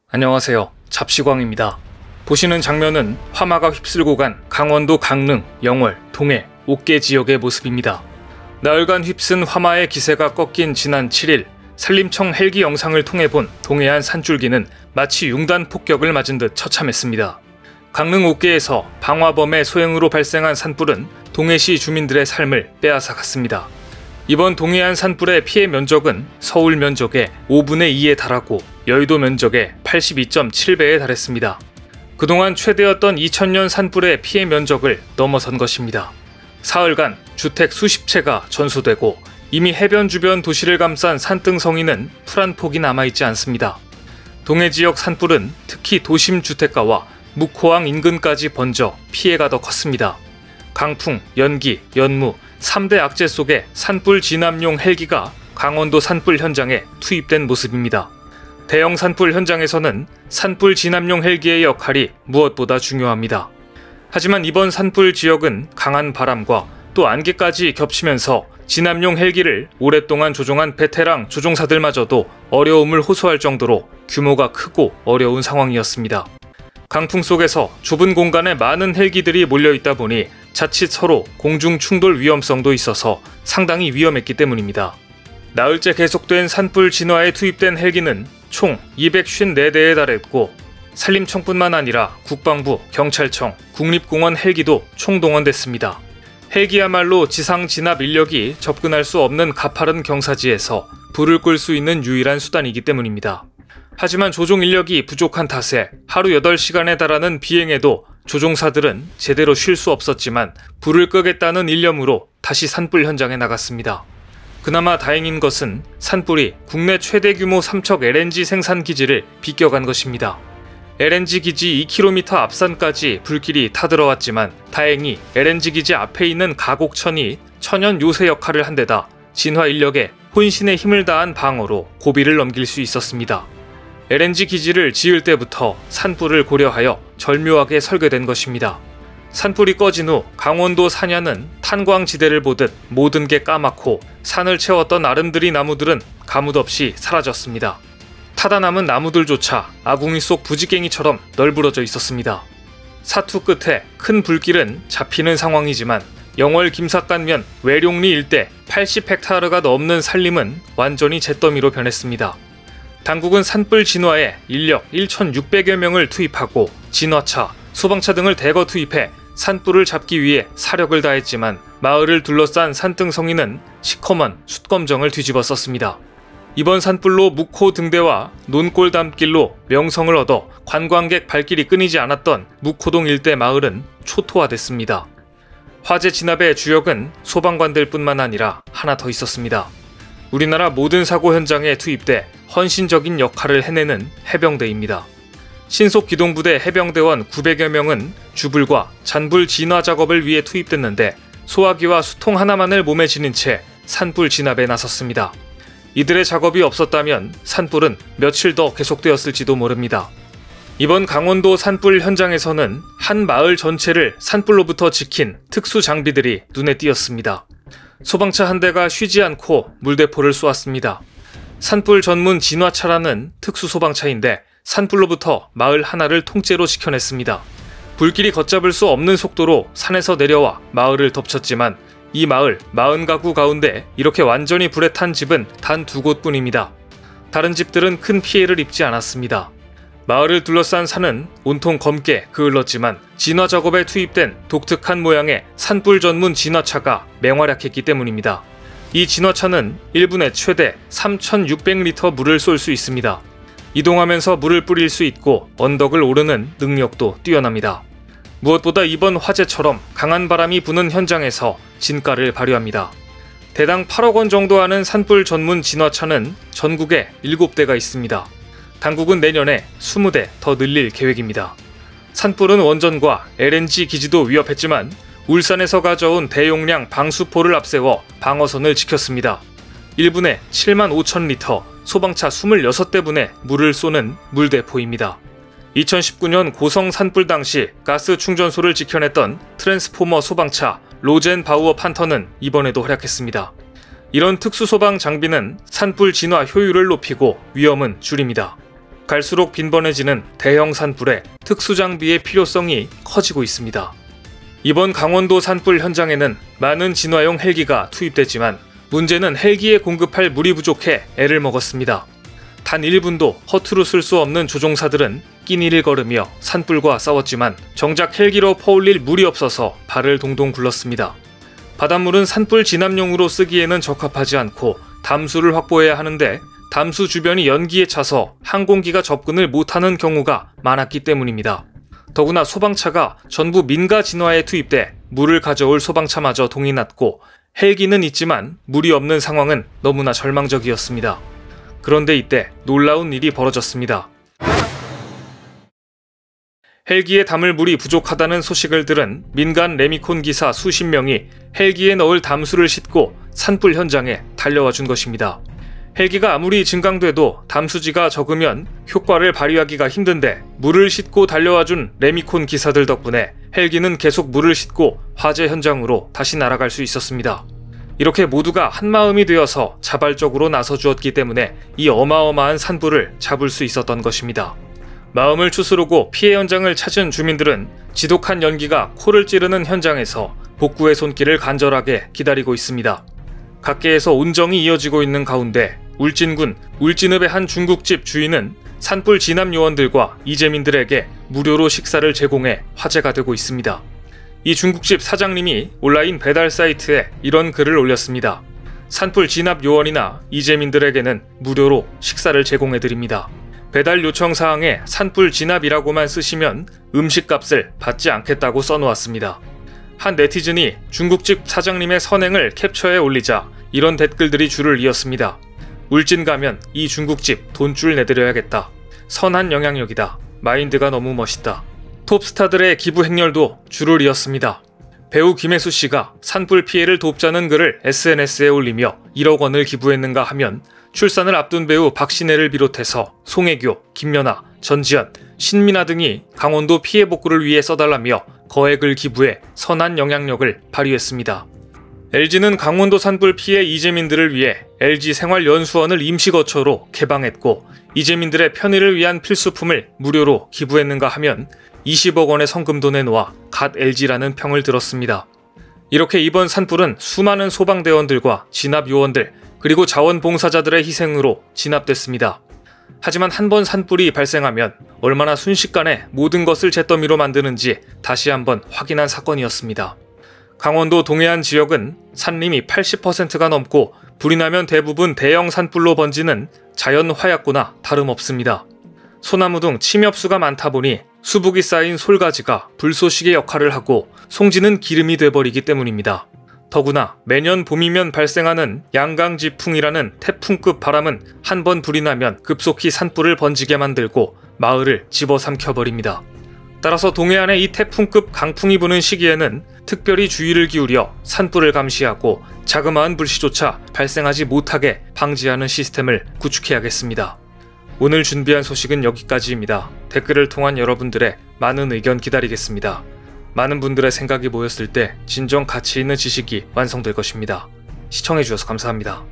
안녕하세요. 잡시광입니다. 보시는 장면은 화마가 휩쓸고 간 강원도 강릉, 영월, 동해, 옥계 지역의 모습입니다. 나흘간 휩쓴 화마의 기세가 꺾인 지난 7일 산림청 헬기 영상을 통해 본 동해안 산줄기는 마치 융단 폭격을 맞은 듯 처참했습니다. 강릉 옥계에서 방화범의 소행으로 발생한 산불은 동해시 주민들의 삶을 빼앗아갔습니다. 이번 동해안 산불의 피해 면적은 서울 면적의 5분의 2에 달하고 여의도 면적의 82.7배에 달했습니다. 그동안 최대였던 2000년 산불의 피해 면적을 넘어선 것입니다. 사흘간 주택 수십 채가 전소되고 이미 해변 주변 도시를 감싼 산등성이는 풀한 폭이 남아있지 않습니다. 동해 지역 산불은 특히 도심 주택가와 묵호항 인근까지 번져 피해가 더 컸습니다. 강풍, 연기, 연무, 3대 악재 속에 산불 진압용 헬기가 강원도 산불 현장에 투입된 모습입니다. 대형 산불 현장에서는 산불 진압용 헬기의 역할이 무엇보다 중요합니다. 하지만 이번 산불 지역은 강한 바람과 또 안개까지 겹치면서 진압용 헬기를 오랫동안 조종한 베테랑 조종사들마저도 어려움을 호소할 정도로 규모가 크고 어려운 상황이었습니다. 강풍 속에서 좁은 공간에 많은 헬기들이 몰려있다 보니 자칫 서로 공중 충돌 위험성도 있어서 상당히 위험했기 때문입니다. 나흘째 계속된 산불 진화에 투입된 헬기는 총 254대에 달했고 산림청뿐만 아니라 국방부, 경찰청, 국립공원 헬기도 총동원됐습니다. 헬기야말로 지상 진압 인력이 접근할 수 없는 가파른 경사지에서 불을 끌 수 있는 유일한 수단이기 때문입니다. 하지만 조종 인력이 부족한 탓에 하루 8시간에 달하는 비행에도 조종사들은 제대로 쉴 수 없었지만 불을 끄겠다는 일념으로 다시 산불 현장에 나갔습니다. 그나마 다행인 것은 산불이 국내 최대 규모 삼척 LNG 생산 기지를 비껴간 것입니다. LNG 기지 2km 앞산까지 불길이 타들어왔지만 다행히 LNG 기지 앞에 있는 가곡천이 천연 요새 역할을 한 데다 진화 인력에 혼신의 힘을 다한 방어로 고비를 넘길 수 있었습니다. LNG 기지를 지을 때부터 산불을 고려하여 절묘하게 설계된 것입니다. 산불이 꺼진 후 강원도 산야는 탄광지대를 보듯 모든 게 까맣고 산을 채웠던 아름드리 나무들은 가뭇없이 사라졌습니다. 타다 남은 나무들조차 아궁이 속 부지깽이처럼 널브러져 있었습니다. 사투 끝에 큰 불길은 잡히는 상황이지만 영월 김삿간면 외룡리 일대 80헥타르가 넘는 산림은 완전히 잿더미로 변했습니다. 당국은 산불 진화에 인력 1,600여 명을 투입하고 진화차, 소방차 등을 대거 투입해 산불을 잡기 위해 사력을 다했지만 마을을 둘러싼 산등성이는 시커먼 숯검정을 뒤집어 썼습니다. 이번 산불로 묵호 등대와 논골 담길로 명성을 얻어 관광객 발길이 끊이지 않았던 묵호동 일대 마을은 초토화됐습니다. 화재 진압의 주역은 소방관들 뿐만 아니라 하나 더 있었습니다. 우리나라 모든 사고 현장에 투입돼 헌신적인 역할을 해내는 해병대입니다. 신속기동부대 해병대원 900여 명은 주불과 잔불 진화 작업을 위해 투입됐는데 소화기와 수통 하나만을 몸에 지닌 채 산불 진압에 나섰습니다. 이들의 작업이 없었다면 산불은 며칠 더 계속되었을지도 모릅니다. 이번 강원도 산불 현장에서는 한 마을 전체를 산불로부터 지킨 특수 장비들이 눈에 띄었습니다. 소방차 한 대가 쉬지 않고 물대포를 쏘았습니다. 산불 전문 진화차라는 특수 소방차인데 산불로부터 마을 하나를 통째로 지켜냈습니다. 불길이 걷잡을 수 없는 속도로 산에서 내려와 마을을 덮쳤지만 이 마을 40가구 가운데 이렇게 완전히 불에 탄 집은 단 2곳뿐입니다. 다른 집들은 큰 피해를 입지 않았습니다. 마을을 둘러싼 산은 온통 검게 그을렀지만 진화 작업에 투입된 독특한 모양의 산불 전문 진화차가 맹활약했기 때문입니다. 이 진화차는 1분에 최대 3,600리터 물을 쏠 수 있습니다. 이동하면서 물을 뿌릴 수 있고 언덕을 오르는 능력도 뛰어납니다. 무엇보다 이번 화재처럼 강한 바람이 부는 현장에서 진가를 발휘합니다. 대당 8억 원 정도 하는 산불 전문 진화차는 전국에 7대가 있습니다. 당국은 내년에 20대 더 늘릴 계획입니다. 산불은 원전과 LNG 기지도 위협했지만 울산에서 가져온 대용량 방수포를 앞세워 방어선을 지켰습니다. 1분에 7만 5천 리터, 소방차 26대분에 물을 쏘는 물대포입니다. 2019년 고성 산불 당시 가스 충전소를 지켜냈던 트랜스포머 소방차 로젠 바우어 판터는 이번에도 활약했습니다. 이런 특수소방 장비는 산불 진화 효율을 높이고 위험은 줄입니다. 갈수록 빈번해지는 대형 산불에 특수장비의 필요성이 커지고 있습니다. 이번 강원도 산불 현장에는 많은 진화용 헬기가 투입됐지만 문제는 헬기에 공급할 물이 부족해 애를 먹었습니다. 단 1분도 허투루 쓸 수 없는 조종사들은 끼니를 걸으며 산불과 싸웠지만 정작 헬기로 퍼올릴 물이 없어서 발을 동동 굴렀습니다. 바닷물은 산불 진압용으로 쓰기에는 적합하지 않고 담수를 확보해야 하는데 담수 주변이 연기에 차서 항공기가 접근을 못하는 경우가 많았기 때문입니다. 더구나 소방차가 전부 민가 진화에 투입돼 물을 가져올 소방차마저 동이 났고 헬기는 있지만 물이 없는 상황은 너무나 절망적이었습니다. 그런데 이때 놀라운 일이 벌어졌습니다. 헬기에 담을 물이 부족하다는 소식을 들은 민간 레미콘 기사 수십 명이 헬기에 넣을 담수를 싣고 산불 현장에 달려와 준 것입니다. 헬기가 아무리 증강돼도 담수지가 적으면 효과를 발휘하기가 힘든데 물을 싣고 달려와준 레미콘 기사들 덕분에 헬기는 계속 물을 싣고 화재 현장으로 다시 날아갈 수 있었습니다. 이렇게 모두가 한마음이 되어서 자발적으로 나서주었기 때문에 이 어마어마한 산불을 잡을 수 있었던 것입니다. 마음을 추스르고 피해 현장을 찾은 주민들은 지독한 연기가 코를 찌르는 현장에서 복구의 손길을 간절하게 기다리고 있습니다. 각계에서 온정이 이어지고 있는 가운데 울진군 울진읍의 한 중국집 주인은 산불 진압 요원들과 이재민들에게 무료로 식사를 제공해 화제가 되고 있습니다. 이 중국집 사장님이 온라인 배달 사이트에 이런 글을 올렸습니다. 산불 진압 요원이나 이재민들에게는 무료로 식사를 제공해드립니다. 배달 요청 사항에 산불 진압이라고만 쓰시면 음식값을 받지 않겠다고 써놓았습니다. 한 네티즌이 중국집 사장님의 선행을 캡처해 올리자 이런 댓글들이 줄을 이었습니다. 울진 가면 이 중국집 돈줄 내드려야겠다. 선한 영향력이다. 마인드가 너무 멋있다. 톱스타들의 기부 행렬도 줄을 이었습니다. 배우 김혜수 씨가 산불 피해를 돕자는 글을 SNS에 올리며 1억 원을 기부했는가 하면 출산을 앞둔 배우 박신혜를 비롯해서 송혜교, 김연아, 전지현, 신민아 등이 강원도 피해 복구를 위해 써달라며 거액을 기부해 선한 영향력을 발휘했습니다. LG는 강원도 산불 피해 이재민들을 위해 LG 생활연수원을 임시거처로 개방했고 이재민들의 편의를 위한 필수품을 무료로 기부했는가 하면 20억 원의 성금도 내놓아 갓 LG라는 평을 들었습니다. 이렇게 이번 산불은 수많은 소방대원들과 진압요원들 그리고 자원봉사자들의 희생으로 진압됐습니다. 하지만 한 번 산불이 발생하면 얼마나 순식간에 모든 것을 잿더미로 만드는지 다시 한번 확인한 사건이었습니다. 강원도 동해안 지역은 산림이 80%가 넘고 불이 나면 대부분 대형 산불로 번지는 자연 화약고나 다름없습니다. 소나무 등 침엽수가 많다 보니 수북이 쌓인 솔가지가 불쏘시개 역할을 하고 송지는 기름이 돼버리기 때문입니다. 더구나 매년 봄이면 발생하는 양강지풍이라는 태풍급 바람은 한 번 불이 나면 급속히 산불을 번지게 만들고 마을을 집어삼켜버립니다. 따라서 동해안에 이 태풍급 강풍이 부는 시기에는 특별히 주의를 기울여 산불을 감시하고 자그마한 불씨조차 발생하지 못하게 방지하는 시스템을 구축해야겠습니다. 오늘 준비한 소식은 여기까지입니다. 댓글을 통한 여러분들의 많은 의견 기다리겠습니다. 많은 분들의 생각이 모였을 때 진정 가치 있는 지식이 완성될 것입니다. 시청해주셔서 감사합니다.